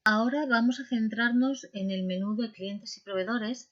Ahora vamos a centrarnos en el menú de clientes y proveedores,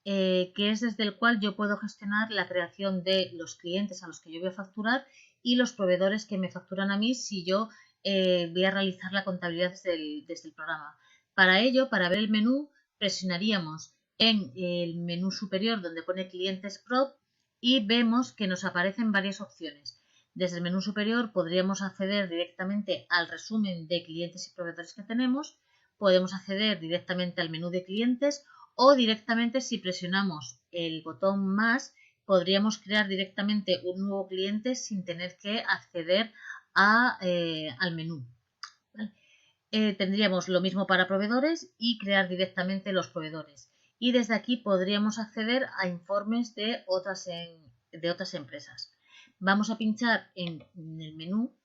que es desde el cual yo puedo gestionar la creación de los clientes a los que yo voy a facturar y los proveedores que me facturan a mí si yo voy a realizar la contabilidad desde el programa. Para ello, para ver el menú, presionaríamos en el menú superior donde pone clientes prop y vemos que nos aparecen varias opciones. Desde el menú superior podríamos acceder directamente al resumen de clientes y proveedores que tenemos. Podemos acceder directamente al menú de clientes o directamente, si presionamos el botón más, podríamos crear directamente un nuevo cliente sin tener que acceder al menú. ¿Vale? Tendríamos lo mismo para proveedores y crear directamente los proveedores. Y desde aquí podríamos acceder a informes de otras empresas. Vamos a pinchar en el menú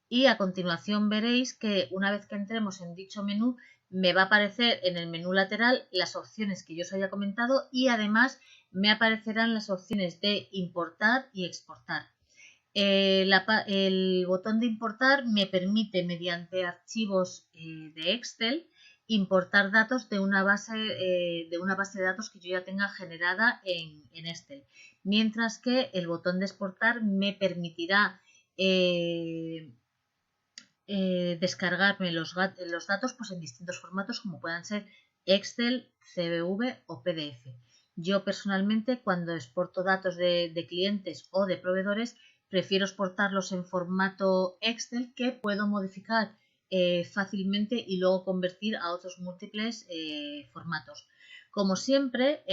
y a continuación veréis que una vez que entremos en dicho menú me va a aparecer en el menú lateral las opciones que yo os había comentado y además me aparecerán las opciones de importar y exportar. El botón de importar me permite mediante archivos de Excel importar datos de una base de datos que yo ya tenga generada en Excel, mientras que el botón de exportar me permitirá descargarme los datos pues, en distintos formatos como puedan ser Excel, CSV o PDF. Yo personalmente cuando exporto datos de clientes o de proveedores prefiero exportarlos en formato Excel que puedo modificar fácilmente y luego convertir a otros múltiples formatos. Como siempre,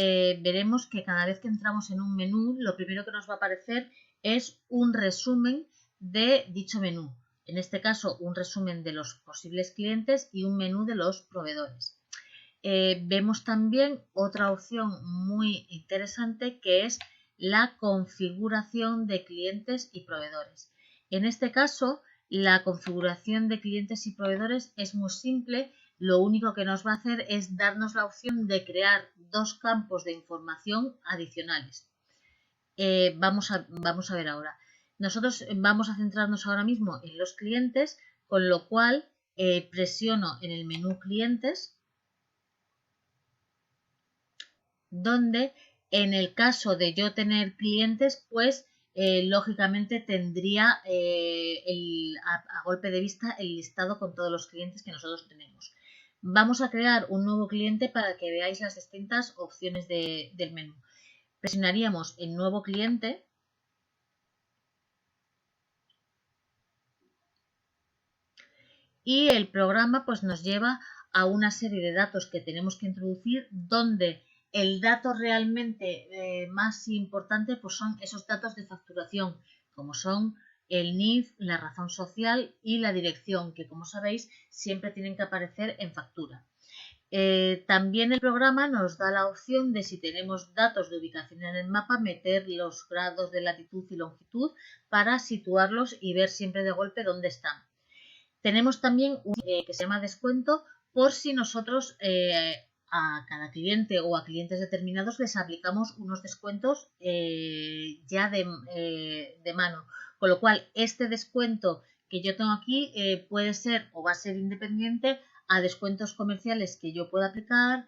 veremos que cada vez que entramos en un menú, lo primero que nos va a aparecer es un resumen de dicho menú. En este caso, un resumen de los posibles clientes y un menú de los proveedores. Vemos también otra opción muy interesante que es la configuración de clientes y proveedores. En este caso, la configuración de clientes y proveedores es muy simple. Lo único que nos va a hacer es darnos la opción de crear dos campos de información adicionales. Vamos a ver ahora. Nosotros vamos a centrarnos ahora mismo en los clientes, con lo cual presiono en el menú clientes, donde en el caso de yo tener clientes, pues lógicamente tendría a golpe de vista el listado con todos los clientes que nosotros tenemos. Vamos a crear un nuevo cliente para que veáis las distintas opciones del menú. Presionaríamos en nuevo cliente y el programa pues nos lleva a una serie de datos que tenemos que introducir, donde el dato realmente más importante pues son esos datos de facturación, como son el NIF, la razón social y la dirección, que como sabéis siempre tienen que aparecer en factura. También el programa nos da la opción de, si tenemos datos de ubicación en el mapa, meter los grados de latitud y longitud para situarlos y ver siempre de golpe dónde están. Tenemos también un que se llama descuento, por si nosotros a cada cliente o a clientes determinados les aplicamos unos descuentos ya de mano. Con lo cual, este descuento que yo tengo aquí puede ser o va a ser independiente a descuentos comerciales que yo pueda aplicar,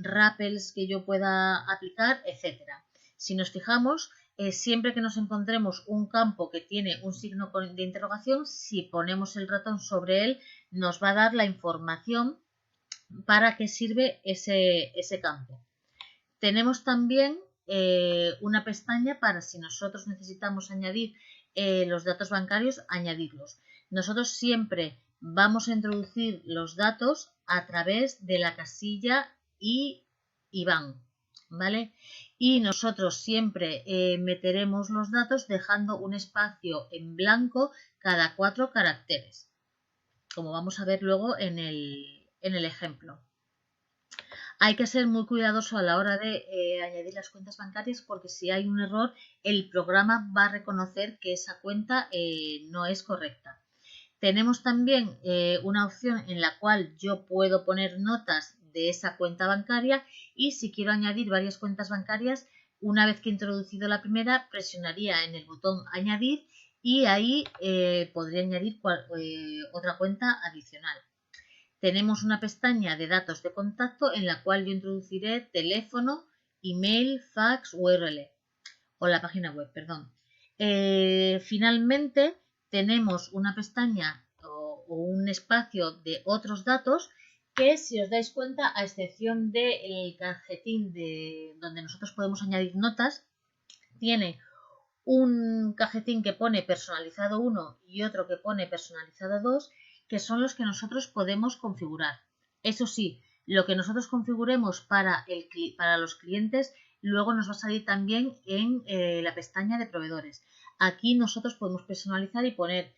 rappels que yo pueda aplicar, etcétera. Si nos fijamos, siempre que nos encontremos un campo que tiene un signo de interrogación, si ponemos el ratón sobre él, nos va a dar la información para qué sirve ese campo. Tenemos también una pestaña para, si nosotros necesitamos añadir los datos bancarios, añadirlos. Nosotros siempre vamos a introducir los datos a través de la casilla IBAN, ¿vale? Y nosotros siempre meteremos los datos dejando un espacio en blanco cada 4 caracteres, como vamos a ver luego en el ejemplo. Hay que ser muy cuidadoso a la hora de añadir las cuentas bancarias, porque si hay un error, el programa va a reconocer que esa cuenta no es correcta. Tenemos también una opción en la cual yo puedo poner notas de esa cuenta bancaria, y si quiero añadir varias cuentas bancarias, una vez que he introducido la primera, presionaría en el botón añadir y ahí podría añadir otra cuenta adicional. tenemos una pestaña de datos de contacto en la cual yo introduciré teléfono, email, fax, URL o la página web, perdón. Finalmente tenemos una pestaña o un espacio de otros datos que, si os dais cuenta, a excepción del cajetín donde nosotros podemos añadir notas, tiene un cajetín que pone personalizado 1 y otro que pone personalizado 2, que son los que nosotros podemos configurar. Eso sí, lo que nosotros configuremos para los clientes luego nos va a salir también en la pestaña de proveedores. Aquí nosotros podemos personalizar y poner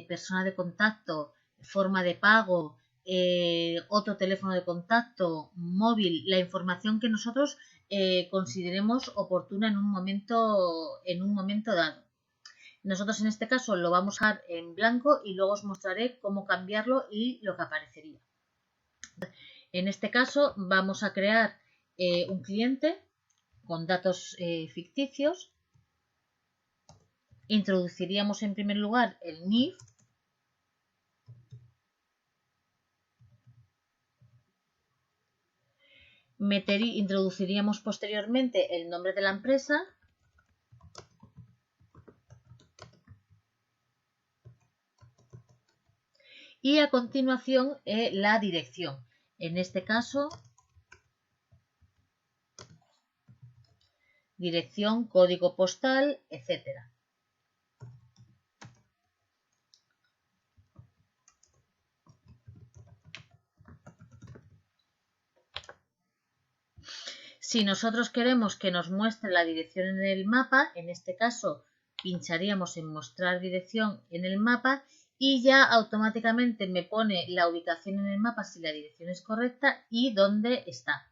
persona de contacto, forma de pago, otro teléfono de contacto, móvil, la información que nosotros consideremos oportuna en un momento dado. Nosotros en este caso lo vamos a dejar en blanco y luego os mostraré cómo cambiarlo y lo que aparecería. En este caso vamos a crear un cliente con datos ficticios. Introduciríamos en primer lugar el NIF. Introduciríamos posteriormente el nombre de la empresa. Y a continuación la dirección. En este caso, dirección, código postal, etcétera. Si nosotros queremos que nos muestre la dirección en el mapa, en este caso pincharíamos en mostrar dirección en el mapa y ya automáticamente me pone la ubicación en el mapa si la dirección es correcta y dónde está.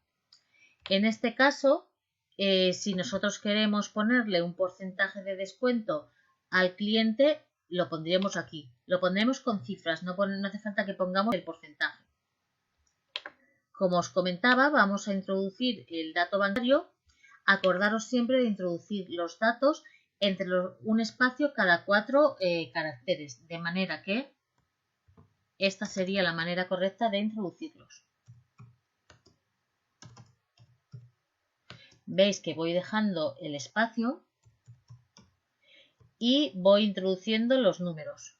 En este caso, si nosotros queremos ponerle un porcentaje de descuento al cliente, lo pondríamos aquí. Lo pondremos con cifras, no hace falta que pongamos el porcentaje. Como os comentaba, vamos a introducir el dato bancario. Acordaros siempre de introducir los datos entre un espacio cada 4 caracteres, de manera que esta sería la manera correcta de introducirlos. Veis que voy dejando el espacio y voy introduciendo los números.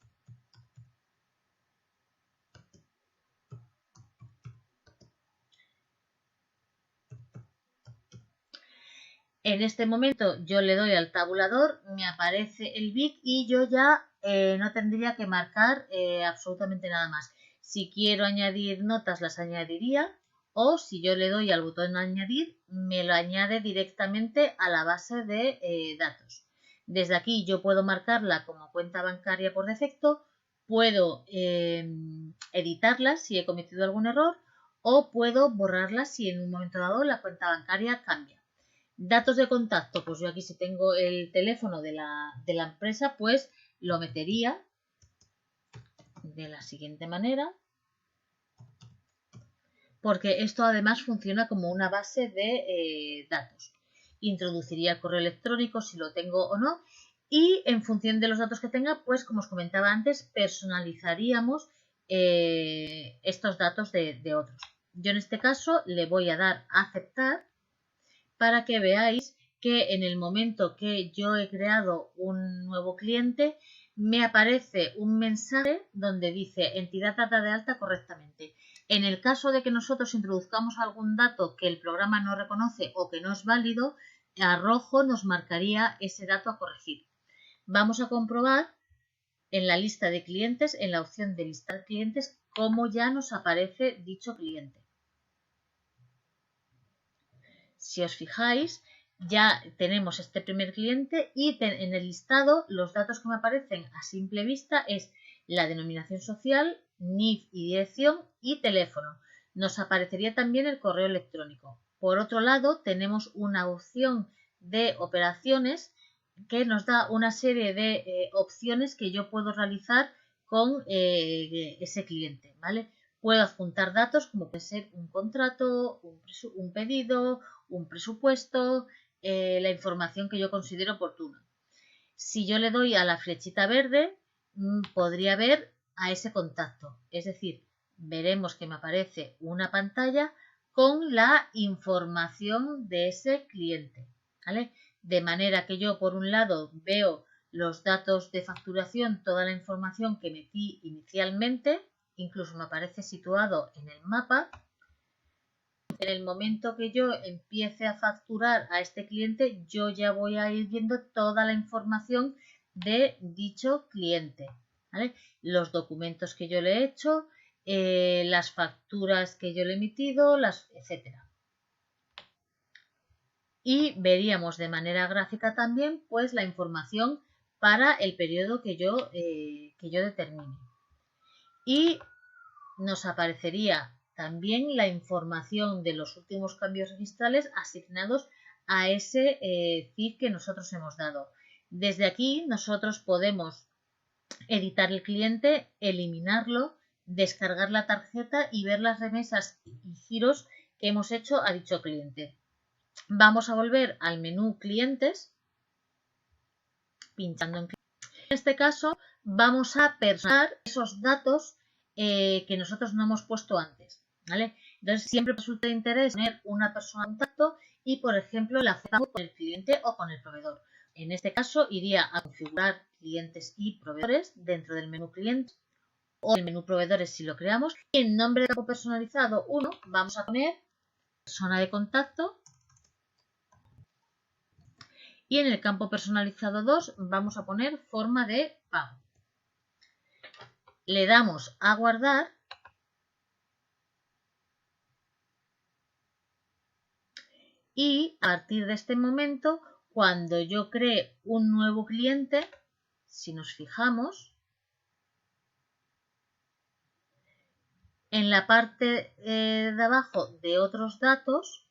En este momento yo le doy al tabulador, me aparece el BIC y yo ya no tendría que marcar absolutamente nada más. Si quiero añadir notas las añadiría, o si yo le doy al botón añadir me lo añade directamente a la base de datos. Desde aquí yo puedo marcarla como cuenta bancaria por defecto, puedo editarla si he cometido algún error o puedo borrarla si en un momento dado la cuenta bancaria cambia. Datos de contacto, pues yo aquí si tengo el teléfono de la empresa, pues lo metería de la siguiente manera, porque esto además funciona como una base de datos. Introduciría el correo electrónico si lo tengo o no, y en función de los datos que tenga, pues como os comentaba antes, personalizaríamos estos datos de otros. Yo en este caso le voy a dar a aceptar, para que veáis que en el momento que yo he creado un nuevo cliente, me aparece un mensaje donde dice entidad dada de alta correctamente. En el caso de que nosotros introduzcamos algún dato que el programa no reconoce o que no es válido, a rojo nos marcaría ese dato a corregir. Vamos a comprobar en la lista de clientes, en la opción de listar clientes, cómo ya nos aparece dicho cliente. Si os fijáis, ya tenemos este primer cliente y en el listado los datos que me aparecen a simple vista es la denominación social, NIF y dirección y teléfono. Nos aparecería también el correo electrónico. Por otro lado, tenemos una opción de operaciones que nos da una serie de opciones que yo puedo realizar con ese cliente, ¿vale? Puedo adjuntar datos como puede ser un contrato, un pedido, un presupuesto, la información que yo considero oportuna. Si yo le doy a la flechita verde, podría ver a ese contacto. Es decir, veremos que me aparece una pantalla con la información de ese cliente, ¿vale? De manera que yo, por un lado, veo los datos de facturación, toda la información que metí inicialmente, incluso me aparece situado en el mapa. En el momento que yo empiece a facturar a este cliente, yo ya voy a ir viendo toda la información de dicho cliente, ¿vale? Los documentos que yo le he hecho, las facturas que yo le he emitido, etcétera. Y veríamos de manera gráfica también pues la información para el periodo que yo determine. Y nos aparecería también la información de los últimos cambios registrales asignados a ese CIF que nosotros hemos dado. Desde aquí nosotros podemos editar el cliente, eliminarlo, descargar la tarjeta y ver las remesas y giros que hemos hecho a dicho cliente. Vamos a volver al menú clientes, pinchando en clientes. En este caso vamos a personalizar esos datos que nosotros no hemos puesto antes, ¿vale? Entonces siempre resulta de interés tener una persona de contacto y, por ejemplo, la fecha con el cliente o con el proveedor. En este caso iría a configurar clientes y proveedores dentro del menú clientes o el menú proveedores si lo creamos. Y en nombre de campo personalizado 1 vamos a poner persona de contacto. Y en el campo personalizado 2 vamos a poner forma de pago. Le damos a guardar y a partir de este momento, cuando yo cree un nuevo cliente, si nos fijamos, en la parte de abajo de otros datos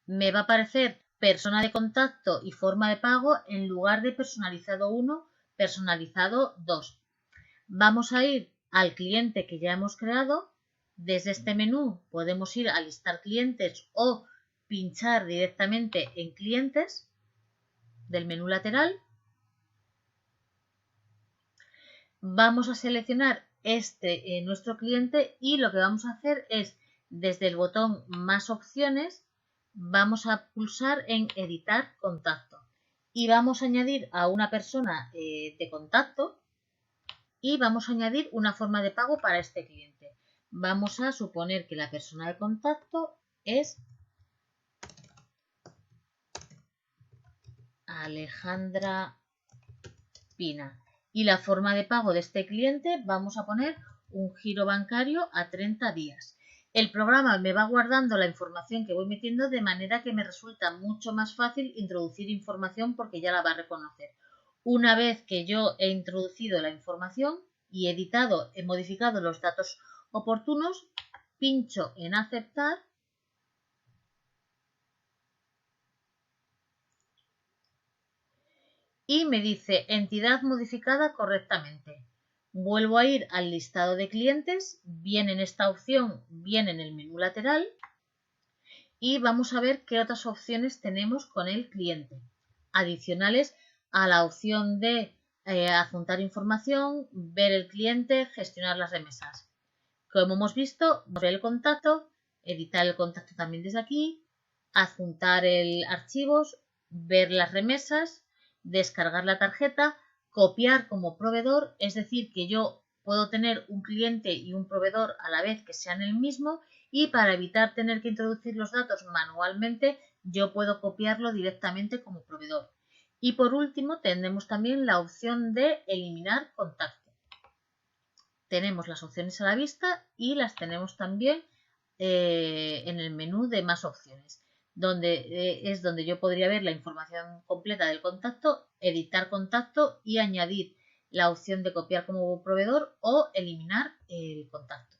me va a aparecer persona de contacto y forma de pago en lugar de personalizado 1, personalizado 2. Vamos a ir al cliente que ya hemos creado. Desde este menú podemos ir a listar clientes o pinchar directamente en clientes del menú lateral. Vamos a seleccionar nuestro cliente y lo que vamos a hacer es desde el botón más opciones vamos a pulsar en editar contacto y vamos a añadir a una persona de contacto y vamos a añadir una forma de pago para este cliente. Vamos a suponer que la persona de contacto es Alejandra Pina. Y la forma de pago de este cliente vamos a poner un giro bancario a 30 días. El programa me va guardando la información que voy metiendo de manera que me resulta mucho más fácil introducir información porque ya la va a reconocer. Una vez que yo he introducido la información y he modificado los datos oportunos, pincho en aceptar y me dice entidad modificada correctamente. Vuelvo a ir al listado de clientes, bien en esta opción, bien en el menú lateral y vamos a ver qué otras opciones tenemos con el cliente, adicionales a la opción de adjuntar información, ver el cliente, gestionar las remesas. Como hemos visto, ver el contacto, editar el contacto también desde aquí, adjuntar el archivos, ver las remesas, descargar la tarjeta, copiar como proveedor, es decir, que yo puedo tener un cliente y un proveedor a la vez que sean el mismo y para evitar tener que introducir los datos manualmente, yo puedo copiarlo directamente como proveedor. Y por último, tenemos también la opción de eliminar contacto. Tenemos las opciones a la vista y las tenemos también en el menú de más opciones, donde es donde yo podría ver la información completa del contacto, editar contacto y añadir la opción de copiar como proveedor o eliminar el contacto.